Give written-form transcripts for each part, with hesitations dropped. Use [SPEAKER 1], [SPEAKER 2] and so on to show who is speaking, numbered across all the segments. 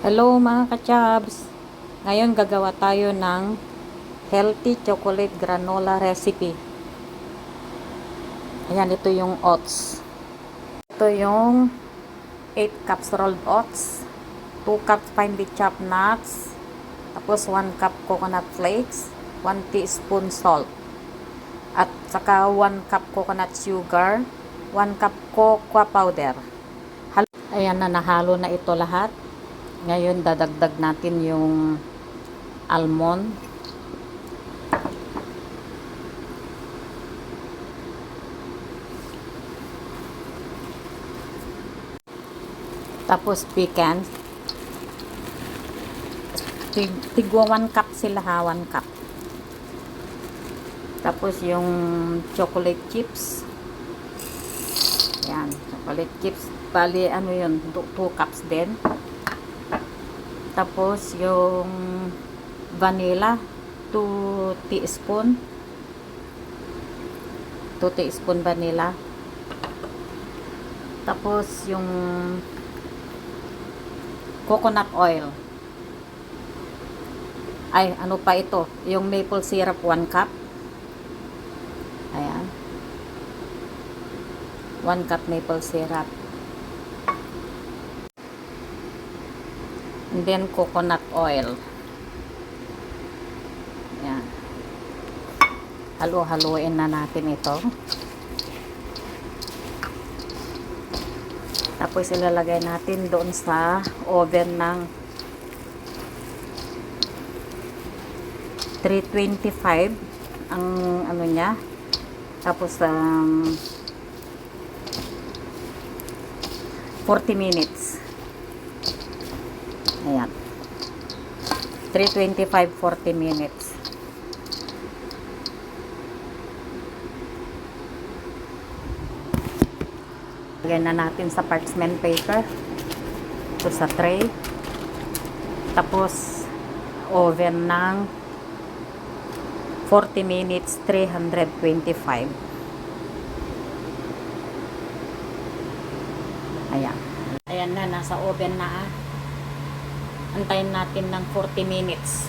[SPEAKER 1] Hello mga kachabs! Ngayon gagawa tayo ng healthy chocolate granola recipe. Ayan, ito yung oats. Ito yung 8 cups rolled oats, 2 cups finely chopped nuts, tapos 1 cup coconut flakes, 1 teaspoon salt, at saka 1 cup coconut sugar, 1 cup cocoa powder. Ayan na, nahalo na ito lahat. Ngayon, dadagdag natin yung almond. Tapos pecan. Tigwa 1 cup sila ha, 1 cup. Tapos yung chocolate chips. Yan, chocolate chips. Bali, ano yun, 2 cups din. Tapos yung vanilla, 2 teaspoon. 2 teaspoon vanilla. Tapos yung coconut oil. Ay, ano pa ito? Yung maple syrup, 1 cup. Ayan. 1 cup maple syrup. And then coconut oil. Ayan. Halo-haloin na natin ito. Tapos ilalagay natin doon sa oven ng 325 ang ano niya. Tapos 40 minutes. Ayan. 325, 40 minutes. Lagay na natin sa parchment paper. Ito sa tray. Tapos, oven ng 40 minutes, 325. Ayan. Ayan na, nasa oven na. Antayin natin ng 40 minutes.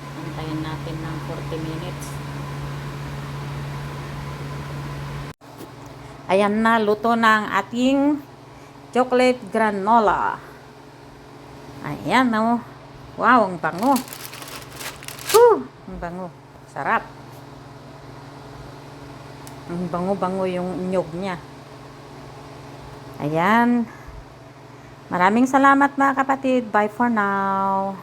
[SPEAKER 1] Antayin natin ng 40 minutes. Ayan na, luto na ang ating chocolate granola. Ayan, oh. Wow, ang bango. Whew, ang bango. Sarap. Ang bango-bango yung nyog niya. Ayan. Maraming salamat mga kapatid. Bye for now.